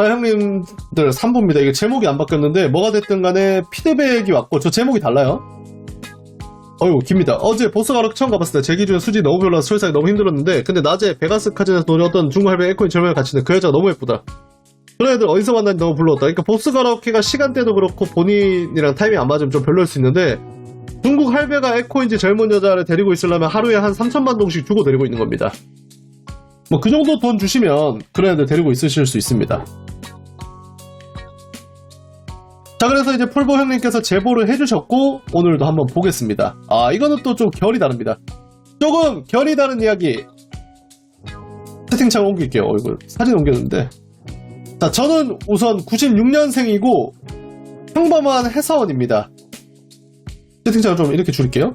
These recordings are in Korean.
자, 형님들 3부입니다. 이게 제목이 안 바뀌었는데 뭐가 됐든 간에 피드백이 왔고 저 제목이 달라요. 어이구 깁니다. 어제 보스가로 처음 가봤을 때 제 기준에 수지 너무 별로라서 술사기 너무 힘들었는데 근데 낮에 베가스 카진에서 노렸던 중국 할배 에코인 젊은이 같이 있는 그 여자가 너무 예쁘다. 그런 애들 어디서 만났는지 너무 불러왔다. 그러니까 보스 가라오케가 시간대도 그렇고 본인이랑 타이밍 안 맞으면 좀 별로일 수 있는데 중국 할배가 에코인지 젊은 여자를 데리고 있으려면 하루에 한 3천만 동씩 주고 데리고 있는 겁니다. 뭐 그 정도 돈 주시면 그런 애들 데리고 있으실 수 있습니다. 자, 그래서 이제 풀보 형님께서 제보를 해주셨고 오늘도 한번 보겠습니다. 아, 이거는 또 좀 결이 다릅니다. 조금 결이 다른 이야기 채팅창 옮길게요. 이거 사진 옮겼는데, 자, 저는 우선 96년생이고 평범한 회사원입니다. 채팅창을 좀 이렇게 줄일게요.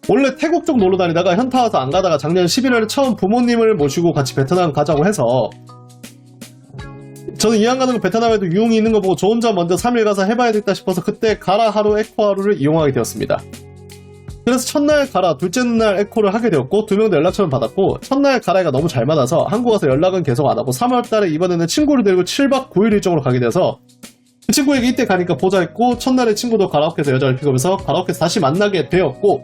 원래 태국 쪽 놀러 다니다가 현타 와서 안 가다가 작년 11월에 처음 부모님을 모시고 같이 베트남 가자고 해서 저는 이왕 가는 거 베트남에도 유흥이 있는 거 보고 저 혼자 먼저 3일 가서 해봐야겠다 싶어서 그때 가라 하루 에코 하루를 이용하게 되었습니다. 그래서 첫날 가라, 둘째 날 에코를 하게 되었고 2명도 연락처를 받았고 첫날 가라가 너무 잘 맞아서 한국 와서 연락은 계속 안 하고 3월달에 이번에는 친구를 데리고 7박 9일 일정으로 가게 돼서 그 친구에게 이때 가니까 보자 했고 첫날에 친구도 가라오케에서 여자를 픽업해서 가라오케에서 다시 만나게 되었고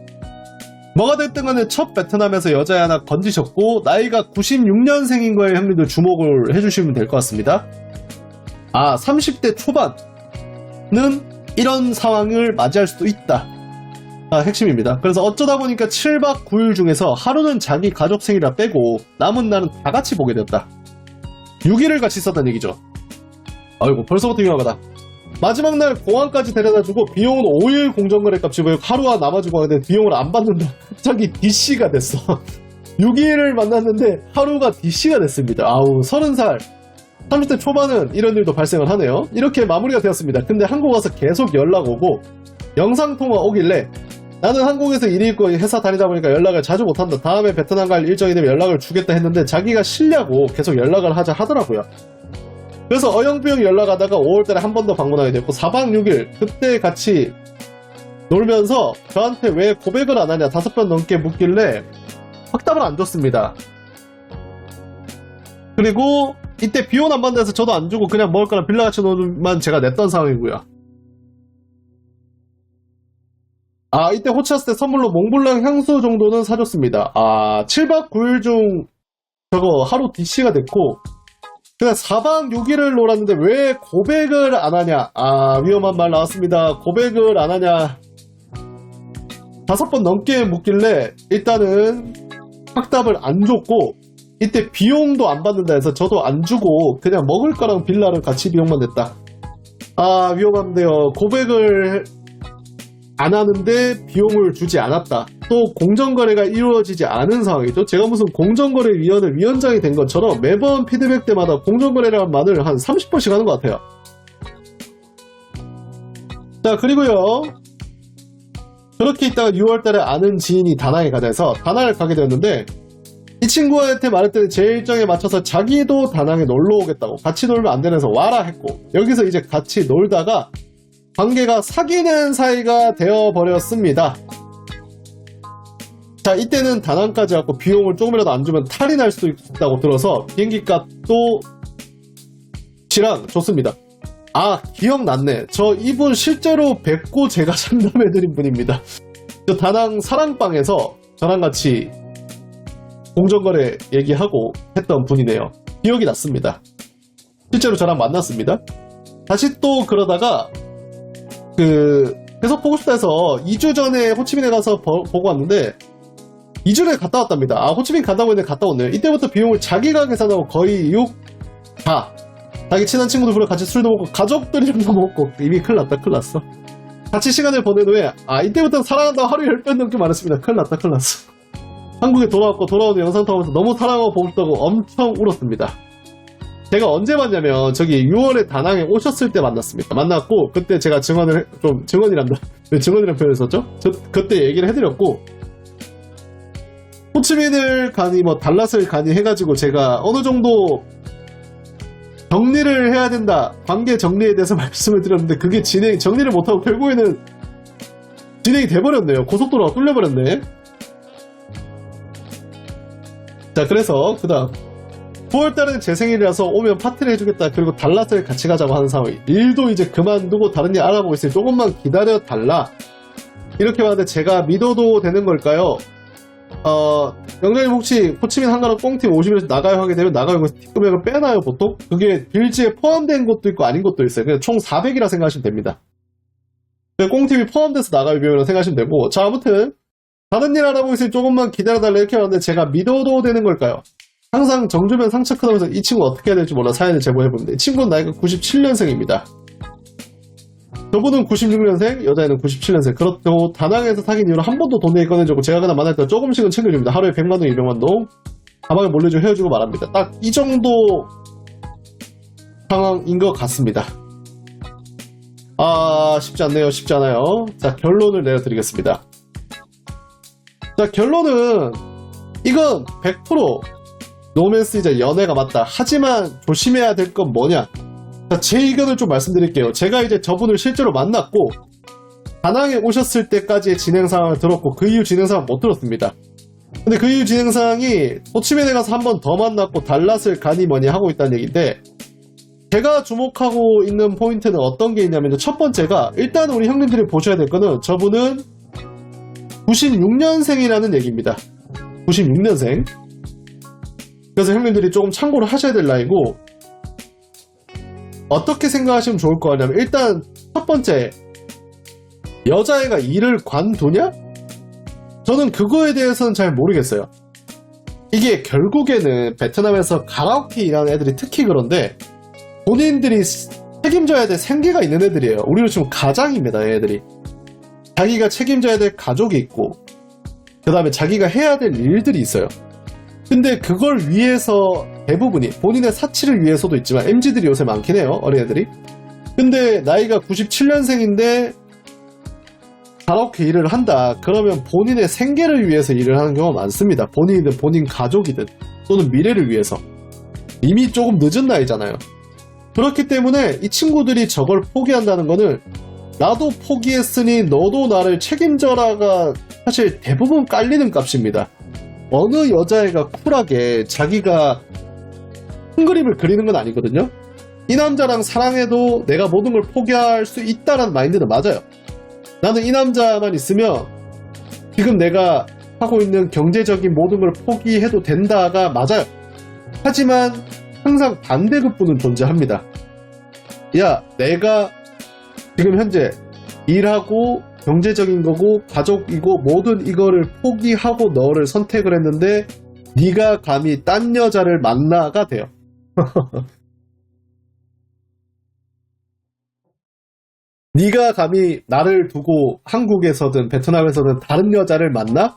뭐가 됐든 간에 첫 베트남에서 여자 하나 건지셨고 나이가 96년생인 거에 형님들 주목을 해주시면 될 것 같습니다. 아, 30대 초반은 이런 상황을 맞이할 수도 있다. 아, 핵심입니다. 그래서 어쩌다 보니까 7박 9일 중에서 하루는 자기 가족 생일이라 빼고 남은 날은 다 같이 보게 되었다. 6일을 같이 있었다는 얘기죠. 아이고 벌써부터 위험하다. 마지막 날 공항까지 데려다주고 비용은 5일 공정거래 값 지고요. 하루와 나머지고 하는데 비용을 안 받는다. 갑자기 DC가 됐어. 6일을 만났는데 하루가 DC가 됐습니다. 아우, 30살 30대 초반은 이런 일도 발생을 하네요. 이렇게 마무리가 되었습니다. 근데 한국 와서 계속 연락 오고 영상통화 오길래 나는 한국에서 일이 있고 회사 다니다 보니까 연락을 자주 못한다. 다음에 베트남 갈 일정이 되면 연락을 주겠다 했는데 자기가 싫냐고 계속 연락을 하자 하더라고요. 그래서 어영부영 연락하다가 5월달에 한 번 더 방문하게 됐고 4박 6일 그때 같이 놀면서 저한테 왜 고백을 안 하냐 5번 넘게 묻길래 확답을 안 줬습니다. 그리고 이때 비용 안 받는 데서 저도 안 주고 그냥 먹을 거나 빌라 같이 놀만 제가 냈던 상황이고요. 아, 이때 호치 왔을 때 선물로 몽블랑 향수 정도는 사줬습니다. 아, 7박 9일 중 저거 하루 DC가 됐고 그냥 4박 6일을 놀았는데 왜 고백을 안 하냐. 아, 위험한 말 나왔습니다. 고백을 안 하냐 5번 넘게 묻길래 일단은 확답을 안 줬고 이때 비용도 안 받는다 해서 저도 안 주고 그냥 먹을 거랑 빌라를 같이 비용만 냈다. 아, 위험한데요. 고백을 안 하는데 비용을 주지 않았다. 또 공정거래가 이루어지지 않은 상황이죠. 제가 무슨 공정거래위원회 위원장이 된 것처럼 매번 피드백 때마다 공정거래라는 말을 한 30번씩 하는 것 같아요. 자, 그리고요. 그렇게 있다가 6월달에 아는 지인이 다낭에 가자 해서 다낭을 가게 되었는데 이 친구한테 말했더니 제 일정에 맞춰서 자기도 다낭에 놀러 오겠다고 같이 놀면 안 되면서 와라 했고 여기서 이제 같이 놀다가 관계가 사귀는 사이가 되어버렸습니다. 자, 이때는 다낭까지 왔고 비용을 조금이라도 안 주면 탈이 날 수도 있다고 들어서 비행기 값도 지랑 줬습니다. 아, 기억났네. 저 이분 실제로 뵙고 제가 상담해드린 분입니다. 저 다낭 사랑방에서 저랑 같이 공정거래 얘기하고 했던 분이네요. 기억이 났습니다. 실제로 저랑 만났습니다. 다시 또 그러다가 계속 보고 싶다 해서 2주 전에 호치민에 가서 보고 왔는데 2주 전에 갔다 왔답니다. 아, 호치민 간다고 했는데 갔다 왔네요. 이때부터 비용을 자기가 계산하고 거의 6다. 자기 친한 친구들 부르고 같이 술도 먹고 가족들이랑도 먹고 이미 큰일 났다. 큰일 났어. 같이 시간을 보낸 후에 이때부터는 사랑한다고 하루에 10번 넘게 말했습니다. 큰일 났다. 큰일 났어. 한국에 돌아왔고 돌아오는 영상 통화하면서 너무 사랑하고 보고 싶다고 엄청 울었습니다. 제가 언제 봤냐면 저기 6월에 다낭에 오셨을 때 만났습니다. 만났고 그때 제가 증언이란다. 왜 증언이라는 표현을 썼죠? 그때 얘기를 해드렸고 호치민을 가니 뭐 달랏을 가니 해가지고 제가 어느 정도 정리를 해야 된다. 관계 정리에 대해서 말씀을 드렸는데 그게 정리를 못하고 결국에는 진행이 돼버렸네요. 고속도로가 뚫려버렸네. 자, 그래서 그다음 9월달은 제 생일이라서 오면 파티를 해주겠다. 그리고 달랏을 같이 가자고 하는 상황이. 일도 이제 그만두고 다른 일 알아보고 있으니 조금만 기다려 달라. 이렇게 말하는데 제가 믿어도 되는 걸까요? 영장님 혹시 호치민 한가로 꽁팀 오시면서 나가요 하게 되면 나가요. 팁 금액을 빼나요 보통? 그게 빌지에 포함된 것도 있고 아닌 것도 있어요. 그냥 총 400이라 생각하시면 됩니다. 꽁팀이 포함돼서 나가요 비용이라고 생각하시면 되고. 자, 아무튼 다른 일 알아보고 있으니 조금만 기다려달라 이렇게 말하는데 제가 믿어도 되는 걸까요? 항상 정주변 상처 크다면서 이 친구 어떻게 해야 될지 몰라 사연을 제보해봅니다. 이 친구는 나이가 97년생입니다. 저분은 96년생, 여자애는 97년생. 그렇다고 다낭에서 사귄 이후로 한 번도 돈 내기 꺼내주고 제가 그냥 만날 때 조금씩은 챙겨줍니다. 하루에 100만동, 200만동. 가방에 몰래주고 헤어지고 말합니다. 딱 이 정도 상황인 것 같습니다. 쉽지 않네요. 쉽지 않아요. 자, 결론을 내려드리겠습니다. 자, 결론은 이건 100% 노맨스이자 연애가 맞다. 하지만 조심해야 될 건 뭐냐? 자, 제 의견을 좀 말씀드릴게요. 제가 이제 저분을 실제로 만났고 다낭에 오셨을 때까지의 진행 상황을 들었고 그 이후 진행 상황 못 들었습니다. 근데 그 이후 진행 상황이 호치민에 가서 한 번 더 만났고 달랏을 가니 뭐니 하고 있다는 얘기인데 제가 주목하고 있는 포인트는 어떤 게 있냐면 첫 번째가 일단 우리 형님들이 보셔야 될 거는 저분은 96년생이라는 얘기입니다. 96년생. 그래서 형님들이 조금 참고를 하셔야 될 나이고 어떻게 생각하시면 좋을 거 같냐면 일단 첫 번째 여자애가 일을 관두냐? 저는 그거에 대해서는 잘 모르겠어요. 이게 결국에는 베트남에서 가라오케 일하는 애들이 특히 그런데 본인들이 책임져야 될 생계가 있는 애들이에요. 우리로 치면 가장입니다. 애들이 자기가 책임져야 될 가족이 있고 그 다음에 자기가 해야 될 일들이 있어요. 근데 그걸 위해서 대부분이 본인의 사치를 위해서도 있지만 MZ들이 요새 많긴 해요. 어린애들이. 근데 나이가 97년생인데 가라오케 일을 한다. 그러면 본인의 생계를 위해서 일을 하는 경우가 많습니다. 본인이든 본인 가족이든 또는 미래를 위해서. 이미 조금 늦은 나이잖아요. 그렇기 때문에 이 친구들이 저걸 포기한다는 거는 나도 포기했으니 너도 나를 책임져라가 사실 대부분 깔리는 값입니다. 어느 여자애가 쿨하게 자기가 큰 그림을 그리는 건 아니거든요. 이 남자랑 사랑해도 내가 모든 걸 포기할 수 있다라는 마인드는 맞아요. 나는 이 남자만 있으면 지금 내가 하고 있는 경제적인 모든 걸 포기해도 된다가 맞아요. 하지만 항상 반대급부는 존재합니다. 야, 내가 지금 현재 일하고 경제적인 거고 가족이고 모든 이거를 포기하고 너를 선택을 했는데 네가 감히 딴 여자를 만나가 돼요. 네가 감히 나를 두고 한국에서든 베트남에서든 다른 여자를 만나?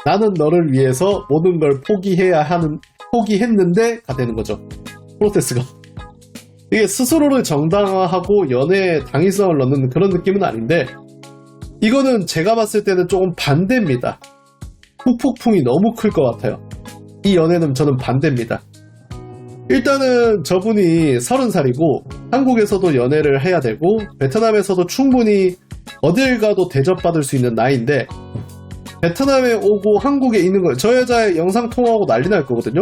나는 너를 위해서 모든 걸 포기했는데가 되는 거죠. 프로세스가. 이게 스스로를 정당화하고 연애에 당위성을 넣는 그런 느낌은 아닌데 이거는 제가 봤을 때는 조금 반대입니다. 후폭풍이 너무 클 것 같아요. 이 연애는 저는 반대입니다. 일단은 저분이 30살이고 한국에서도 연애를 해야 되고 베트남에서도 충분히 어딜 가도 대접받을 수 있는 나이인데 베트남에 오고 한국에 있는 거 저 여자의 영상통화하고 난리 날 거거든요.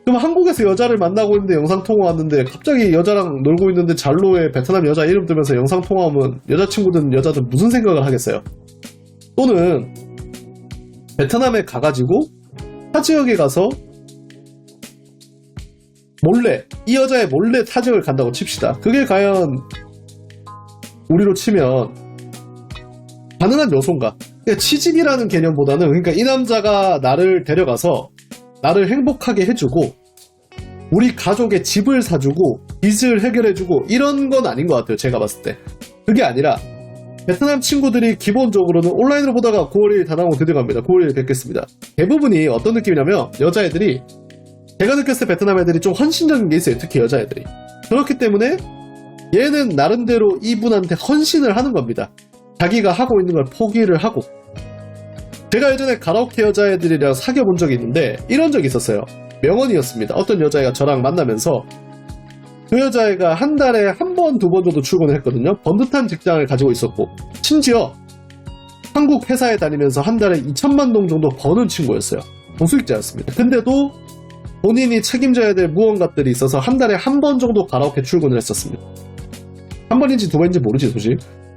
그럼 한국에서 여자를 만나고 있는데 영상통화 왔는데 갑자기 여자랑 놀고 있는데 잘로에 베트남 여자 이름 뜨면서 영상통화하면 여자친구든 여자든 무슨 생각을 하겠어요. 또는 베트남에 가가지고 타 지역에 가서 몰래 이 여자의 몰래 타 지역을 간다고 칩시다. 그게 과연 우리로 치면 가능한 요소인가? 그러니까 취직이라는 개념보다는 그러니까 이 남자가 나를 데려가서 나를 행복하게 해주고 우리 가족의 집을 사주고 빚을 해결해주고 이런 건 아닌 것 같아요. 제가 봤을 때. 그게 아니라 베트남 친구들이 기본적으로는 온라인으로 보다가 9월 1일 다낭으로 드디어 갑니다. 9월 1일 뵙겠습니다. 대부분이 어떤 느낌이냐면 여자애들이 제가 느꼈을 때 베트남 애들이 좀 헌신적인 게 있어요. 특히 여자애들이. 그렇기 때문에 얘는 나름대로 이분한테 헌신을 하는 겁니다. 자기가 하고 있는 걸 포기를 하고. 제가 예전에 가라오케 여자애들이랑 사귀어 본 적이 있는데 이런 적이 있었어요. 명언이었습니다. 어떤 여자애가 저랑 만나면서 그 여자애가 한 달에 한 번, 두 번 정도 출근을 했거든요. 번듯한 직장을 가지고 있었고 심지어 한국 회사에 다니면서 한 달에 2천만 동 정도 버는 친구였어요. 고수익자였습니다. 근데도 본인이 책임져야 될 무언가들이 있어서 한 달에 한 번 정도 가라오케 출근을 했었습니다. 한 번인지 두 번인지 모르지 솔직히.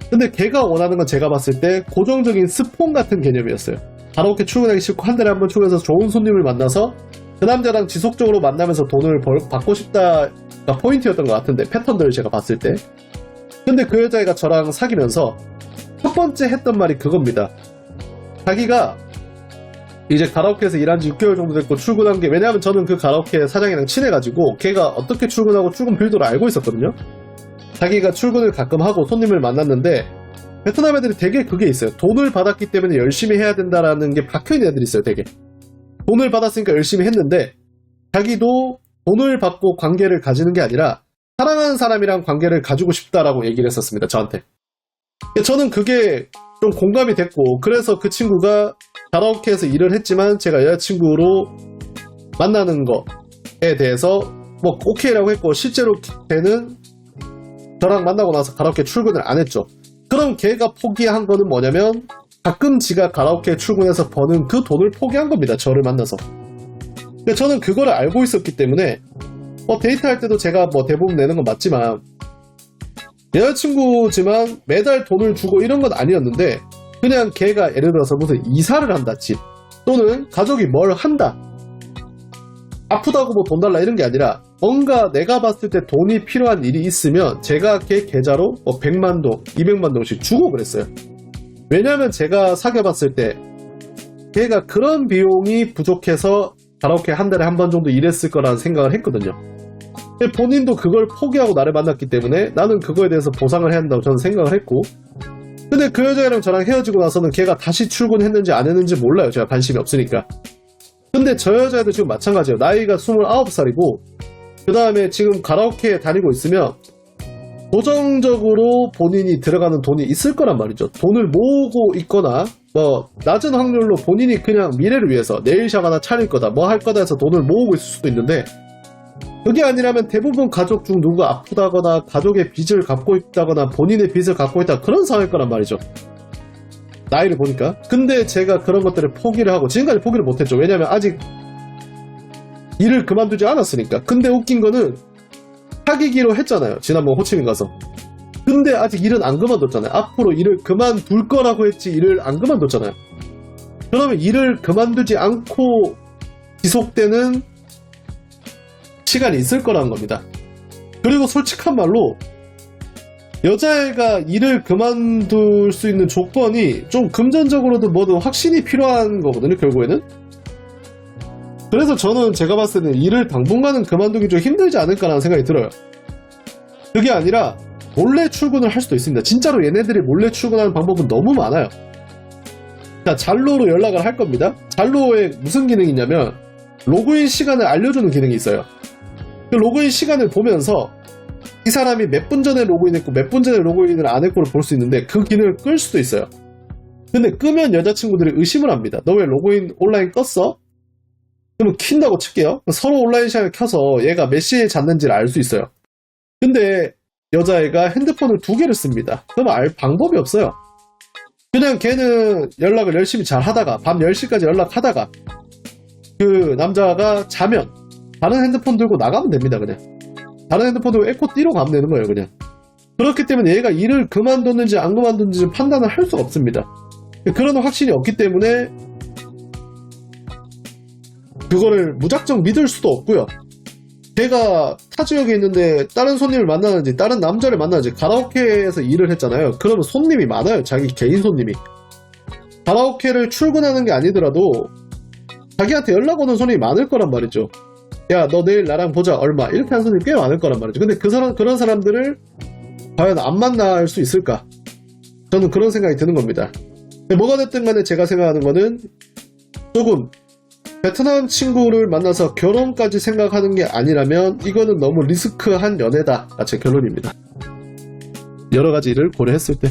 근데 걔가 원하는 건 제가 봤을 때 고정적인 스폰 같은 개념이었어요. 가라오케 출근하기 싫고 한 달에 한 번 출근해서 좋은 손님을 만나서 그 남자랑 지속적으로 만나면서 돈을 받고 싶다가 포인트였던 것 같은데, 패턴들을 제가 봤을 때. 근데 그 여자애가 저랑 사귀면서 첫 번째 했던 말이 그겁니다. 자기가 이제 가라오케에서 일한 지 6개월 정도 됐고 출근한 게, 왜냐하면 저는 그 가라오케 사장이랑 친해가지고 걔가 어떻게 출근하고 출근 빌드를 알고 있었거든요. 자기가 출근을 가끔 하고 손님을 만났는데, 베트남 애들이 되게 그게 있어요. 돈을 받았기 때문에 열심히 해야 된다라는 게 박혀있는 애들이 있어요. 되게 돈을 받았으니까 열심히 했는데, 자기도 돈을 받고 관계를 가지는 게 아니라 사랑하는 사람이랑 관계를 가지고 싶다라고 얘기를 했었습니다. 저한테. 저는 그게 좀 공감이 됐고, 그래서 그 친구가 가라오케에서 일을 했지만 제가 여자친구로 만나는 거에 대해서 뭐 오케이라고 했고, 실제로 걔는 저랑 만나고 나서 가라오케 출근을 안 했죠. 그럼 걔가 포기한 거는 뭐냐면, 가끔 지가 가라오케 출근해서 버는 그 돈을 포기한 겁니다. 저를 만나서. 근데 저는 그거를 알고 있었기 때문에 데이트할 때도 제가 뭐 대부분 내는 건 맞지만, 여자친구지만 매달 돈을 주고 이런 건 아니었는데, 그냥 걔가 예를 들어서 무슨 이사를 한다 집, 또는 가족이 뭘 한다, 아프다고 뭐 돈 달라 이런 게 아니라 뭔가 내가 봤을 때 돈이 필요한 일이 있으면 제가 걔 계좌로 100만 동, 200만 동씩 주고 그랬어요. 왜냐면 제가 사귀어봤을 때 걔가 그런 비용이 부족해서 가라오케 한 달에 한 번 정도 일했을 거라는 생각을 했거든요. 본인도 그걸 포기하고 나를 만났기 때문에 나는 그거에 대해서 보상을 해야 한다고 저는 생각을 했고, 근데 그 여자애랑 저랑 헤어지고 나서는 걔가 다시 출근했는지 안 했는지 몰라요. 제가 관심이 없으니까. 근데 저 여자애도 지금 마찬가지예요. 나이가 29살이고 그 다음에 지금 가라오케에 다니고 있으면 고정적으로 본인이 들어가는 돈이 있을 거란 말이죠. 돈을 모으고 있거나 뭐 낮은 확률로 본인이 그냥 미래를 위해서 네일샵 하나 차릴 거다, 뭐 할 거다 해서 돈을 모으고 있을 수도 있는데, 그게 아니라면 대부분 가족 중 누가 아프다거나 가족의 빚을 갖고 있다거나 본인의 빚을 갖고 있다, 그런 상황일 거란 말이죠. 나이를 보니까. 근데 제가 그런 것들을 포기를 하고, 지금까지 포기를 못했죠. 왜냐면 아직 일을 그만두지 않았으니까. 근데 웃긴 거는 사귀기로 했잖아요. 지난번 호치민 가서. 근데 아직 일은 안 그만뒀잖아요. 앞으로 일을 그만둘 거라고 했지 일을 안 그만뒀잖아요. 그러면 일을 그만두지 않고 지속되는 시간이 있을 거라는 겁니다. 그리고 솔직한 말로 여자애가 일을 그만둘 수 있는 조건이 좀 금전적으로도 뭐든 확신이 필요한 거거든요, 결국에는. 그래서 저는 제가 봤을 때는 일을 당분간은 그만두기 좀 힘들지 않을까라는 생각이 들어요. 그게 아니라 몰래 출근을 할 수도 있습니다. 진짜로 얘네들이 몰래 출근하는 방법은 너무 많아요. 자, 잘로로 연락을 할 겁니다. 잘로에 무슨 기능이 있냐면 로그인 시간을 알려주는 기능이 있어요. 그 로그인 시간을 보면서 이 사람이 몇 분 전에 로그인했고 몇 분 전에 로그인을 안 했고를 볼 수 있는데, 그 기능을 끌 수도 있어요. 근데 끄면 여자친구들이 의심을 합니다. 너 왜 로그인 온라인 껐어? 그러면 킨다고 칠게요. 서로 온라인 시간을 켜서 얘가 몇 시에 잤는지를 알 수 있어요. 근데 여자애가 핸드폰을 2개를 씁니다. 그럼 알 방법이 없어요. 그냥 걔는 연락을 열심히 잘 하다가 밤 10시까지 연락하다가 그 남자가 자면 다른 핸드폰 들고 나가면 됩니다. 그냥 다른 핸드폰 들고 에코 띠로 가면 되는 거예요. 그냥. 그렇기 때문에 얘가 일을 그만뒀는지 안 그만뒀는지 판단을 할 수가 없습니다. 그런 확신이 없기 때문에 그거를 무작정 믿을 수도 없고요. 걔가 타 지역에 있는데 다른 손님을 만나는지 다른 남자를 만나는지, 가라오케에서 일을 했잖아요. 그러면 손님이 많아요. 자기 개인 손님이. 가라오케를 출근하는 게 아니더라도 자기한테 연락 오는 손님이 많을 거란 말이죠. 야, 너 내일 나랑 보자, 얼마, 이렇게 하는 손님이 꽤 많을 거란 말이죠. 근데 그런 사람들을 과연 안 만날 수 있을까? 저는 그런 생각이 드는 겁니다. 뭐가 됐든 간에 제가 생각하는 거는, 조금 베트남 친구를 만나서 결혼까지 생각하는 게 아니라면 이거는 너무 리스크한 연애다, 제 결론입니다. 여러 가지 일을 고려했을 때.